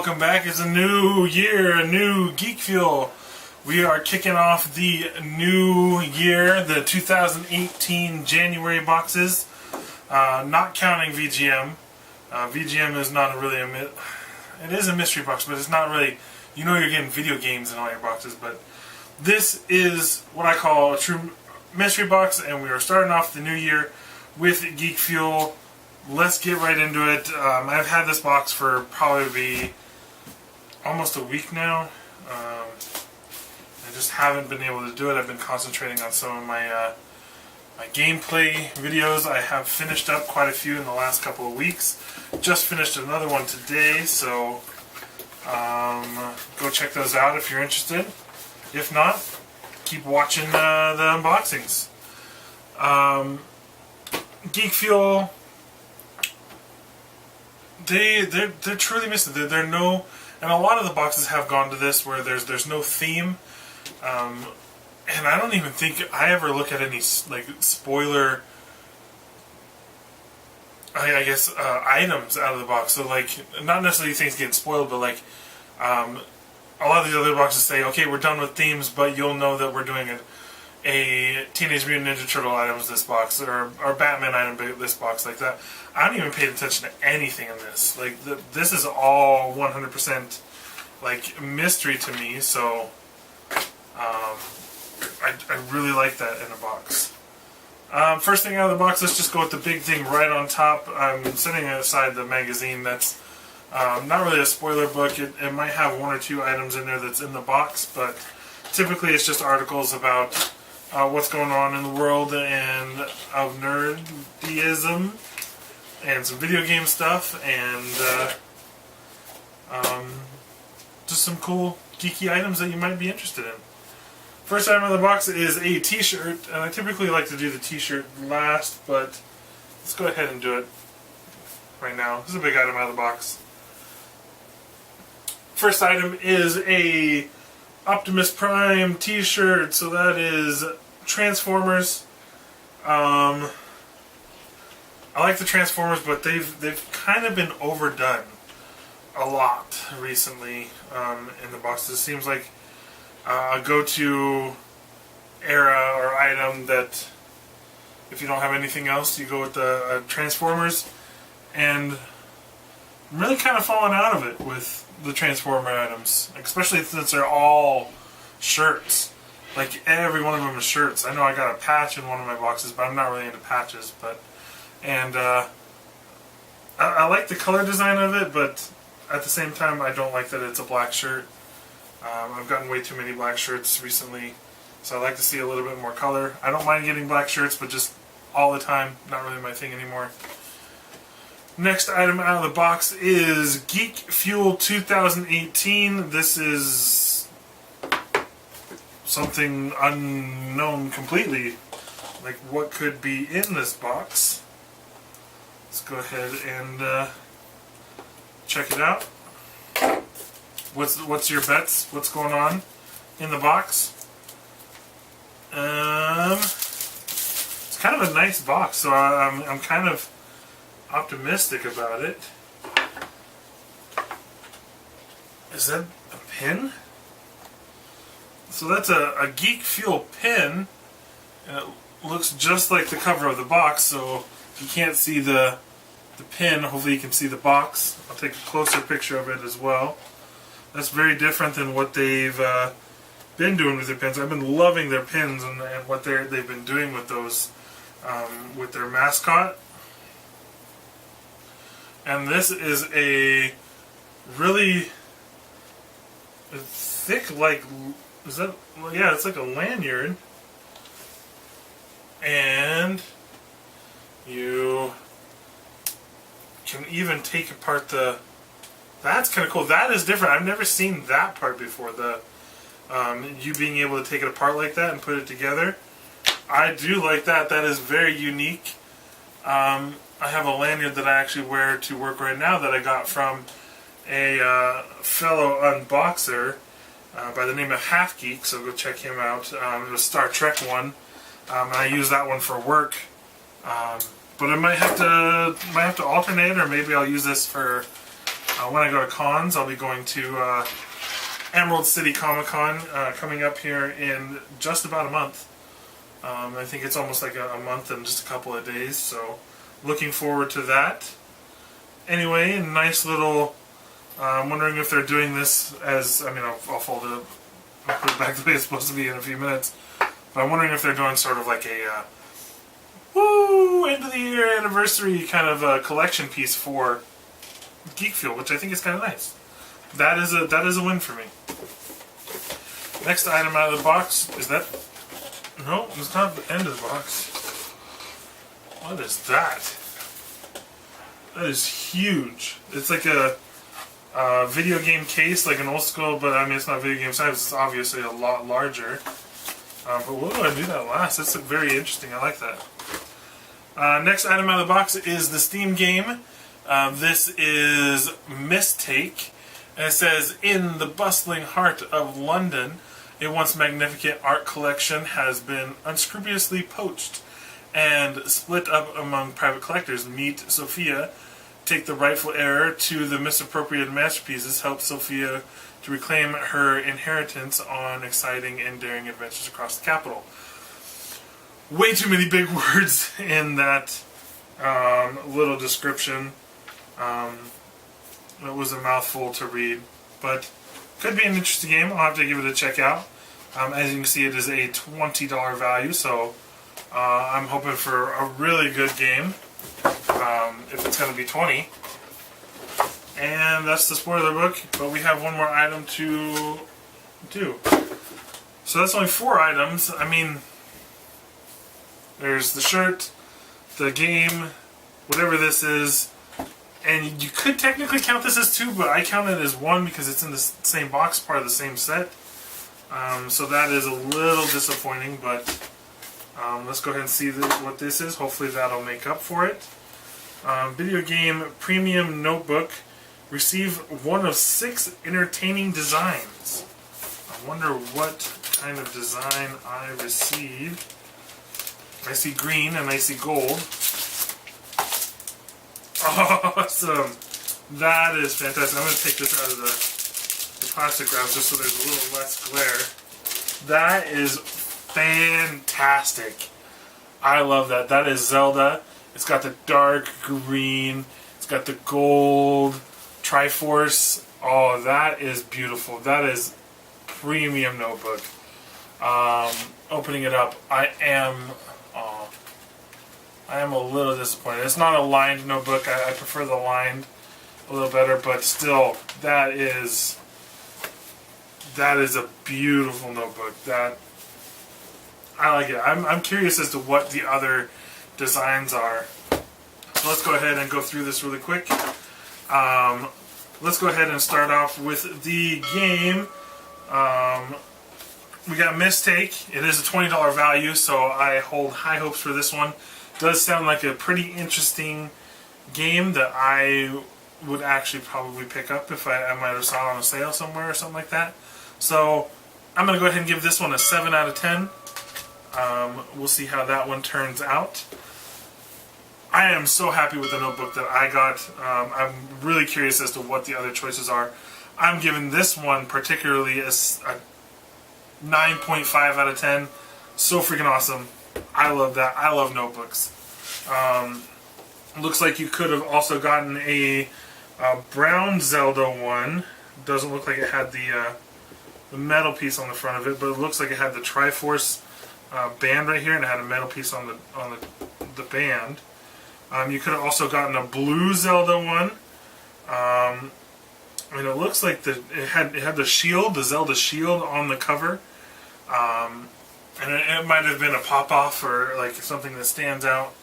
welcome back. It's a new year, a new Geek Fuel. We are kicking off the new year, the 2018 January boxes, not counting VGM. VGM is not really it is a mystery box, but it's not really, you know, you're getting video games in all your boxes, but this is what I call a true mystery box, and we are starting off the new year with Geek Fuel. Let's get right into it. I've had this box for probably almost a week now. I just haven't been able to do it. I've been concentrating on some of my my gameplay videos. I have finished up quite a few in the last couple of weeks. Just finished another one today, so go check those out if you're interested. If not, keep watching the unboxings. Geek Fuel. They're truly missing. They're no, and a lot of the boxes have gone to this where there's no theme, and I don't even think I ever look at any like spoiler, I guess items out of the box. So like not necessarily things getting spoiled, but like a lot of these other boxes say, okay, we're done with themes, but you'll know that we're doing a Teenage Mutant Ninja Turtle items this box, or Batman item this box, like that. I don't even pay attention to anything in this. Like this is all 100% like mystery to me. So I really like that in a box. First thing out of the box, let's just go with the big thing right on top. I'm setting aside the magazine. That's not really a spoiler book. It might have one or two items in there that's in the box, but typically it's just articles about what's going on in the world and of nerdism and some video game stuff and just some cool geeky items that you might be interested in. First item in the box is a t-shirt, and I typically like to do the t-shirt last, but let's go ahead and do it right now. This is a big item out of the box. First item is a Optimus Prime t-shirt, so that is Transformers. I like the Transformers, but they've kind of been overdone a lot recently in the boxes. It seems like a go-to era or item that if you don't have anything else, you go with the Transformers, and I'm really kind of falling out of it with the Transformer items, especially since they're all shirts. Like every one of them is shirts. I know I got a patch in one of my boxes, but I'm not really into patches. And I like the color design of it, but at the same time I don't like that it's a black shirt. I've gotten way too many black shirts recently, so I like to see a little bit more color. I don't mind getting black shirts, but just all the time, not really my thing anymore. Next item out of the box is Geek Fuel 2018. This is something unknown completely. Like what could be in this box? Let's go ahead and check it out. What's your bets? What's going on in the box? It's kind of a nice box, so I'm kind of optimistic about it. Is that a pin? So that's a Geek Fuel pin, and it looks just like the cover of the box, so if you can't see the pin, hopefully you can see the box. I'll take a closer picture of it as well. That's very different than what they've been doing with their pins. I've been loving their pins and what they've been doing with those, with their mascot. And this is a really thick, like, is that, yeah, it's like a lanyard. And you can even take apart the, that's kind of cool. That is different. I've never seen that part before. The you being able to take it apart like that and put it together. I do like that. That is very unique. I have a lanyard that I actually wear to work right now that I got from a fellow unboxer by the name of Half Geek, so go check him out. It was Star Trek one, and I use that one for work. But I might have to alternate, or maybe I'll use this for When I go to cons, I'll be going to Emerald City Comic Con coming up here in just about a month. I think it's almost like a month and just a couple of days, so looking forward to that. Anyway, a nice little... I'm wondering if they're doing this as... I mean, I'll fold it up. I'll put it back the way it's supposed to be in a few minutes. But I'm wondering if they're doing sort of like a... woo! End of the year anniversary kind of a collection piece for Geek Fuel, which I think is kind of nice. That is a win for me. Next item out of the box is that... No, it's not the end of the box. What is that? That is huge. It's like a video game case, like an old school, but I mean it's not video game size, it's obviously a lot larger. But what do I do that last? That's very interesting, I like that. Next item out of the box is the Steam game. This is Mistake. And it says, in the bustling heart of London, a once magnificent art collection has been unscrupulously poached and split up among private collectors. Meet Sophia, take the rightful heir to the misappropriated masterpieces, help Sophia to reclaim her inheritance on exciting and daring adventures across the capital. Way too many big words in that little description. It was a mouthful to read, but could be an interesting game. I'll have to give it a check out. As you can see, it is a $20 value, so I'm hoping for a really good game, if it's going to be 20. And that's the spoiler book, but we have one more item to do. So that's only 4 items. I mean, there's the shirt, the game, whatever this is, and you could technically count this as 2, but I count it as 1 because it's in the same box, part of the same set. So that is a little disappointing, but let's go ahead and see what this is. Hopefully that'll make up for it. Video game premium notebook. Receive one of 6 entertaining designs. I wonder what kind of design I received. I see green and I see gold. Awesome! That is fantastic. I'm going to take this out of the plastic wrap just so there's a little less glare. That is fantastic. I love that. That is Zelda. It's got the dark green. It's got the gold Triforce. Oh, that is beautiful. That is premium notebook. Opening it up, I am a little disappointed. It's not a lined notebook. I prefer the lined a little better, but still, that is a beautiful notebook. That I like it. I'm curious as to what the other designs are. So let's go ahead and go through this really quick. Let's go ahead and start off with the game. We got Mistake. It is a $20 value, so I hold high hopes for this one. Does sound like a pretty interesting game that I would actually probably pick up if I might have saw it on a sale somewhere or something like that. So I'm going to go ahead and give this one a 7 out of 10. We'll see how that one turns out. I am so happy with the notebook that I got. I'm really curious as to what the other choices are. I'm giving this one particularly a 9.5 out of 10. So freaking awesome. I love that. I love notebooks. Looks like you could have also gotten a brown Zelda one. Doesn't look like it had the metal piece on the front of it, but it looks like it had the Triforce band right here, and it had a metal piece on the band. You could have also gotten a blue Zelda one. And it looks like it had the shield, the Zelda shield on the cover. And it might have been a pop-off or like something that stands out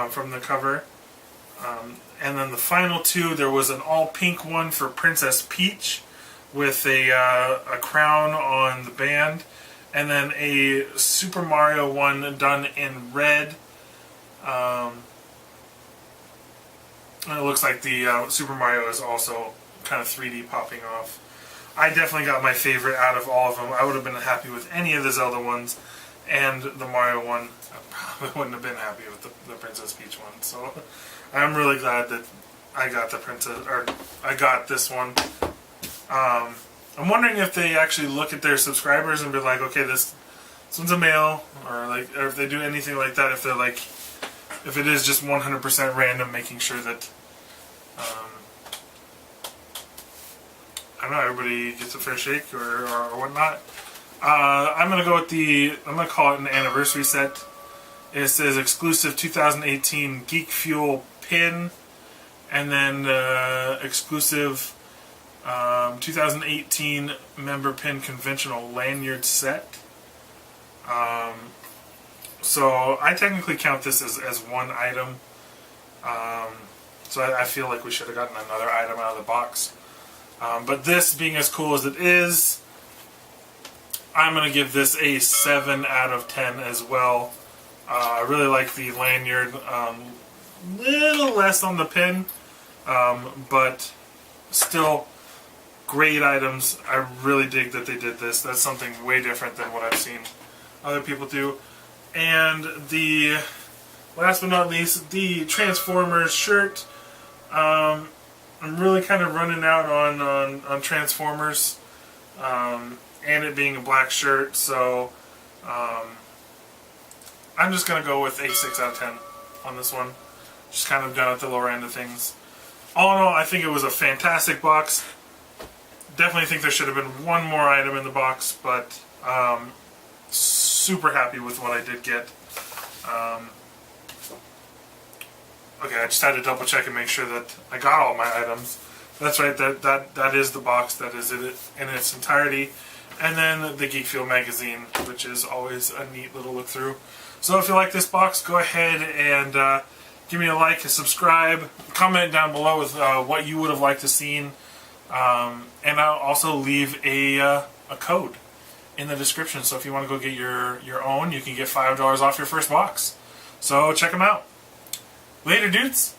from the cover. And then the final 2, there was an all-pink one for Princess Peach with a crown on the band. And then a Super Mario one done in red. And it looks like the Super Mario is also kind of 3D popping off. I definitely got my favorite out of all of them. I would have been happy with any of the Zelda ones, and the Mario one, I probably wouldn't have been happy with the Princess Peach one. So I'm really glad that I got the princess, or I got this one. I'm wondering if they actually look at their subscribers and be like, okay, this one's a male, or if they do anything like that. If they're like, if it is just 100% random, making sure that I don't know, everybody gets a fair shake or whatnot. I'm gonna go with I'm gonna call it an anniversary set. It says exclusive 2018 Geek Fuel pin, and then exclusive 2018 member pin conventional lanyard set. So I technically count this as one item. So I feel like we should have gotten another item out of the box. But this being as cool as it is, I'm going to give this a 7 out of 10 as well. I really like the lanyard. Little less on the pin, but still great items. I really dig that they did this. That's something way different than what I've seen other people do. And the last but not least, the Transformers shirt. I'm really kind of running out on Transformers, and it being a black shirt, so I'm just going to go with a 6 out of 10 on this one. Just kind of down at the lower end of things. All in all, I think it was a fantastic box. Definitely think there should have been one more item in the box, but super happy with what I did get. Okay, I just had to double check and make sure that I got all my items. That's right, that is the box, that is it in its entirety. And then the Geek Fuel magazine, which is always a neat little look through. So if you like this box, go ahead and give me a like, a subscribe, comment down below with what you would have liked to seen, and I'll also leave a code in the description. So if you want to go get your own, you can get $5 off your first box. So check them out. Later, dudes.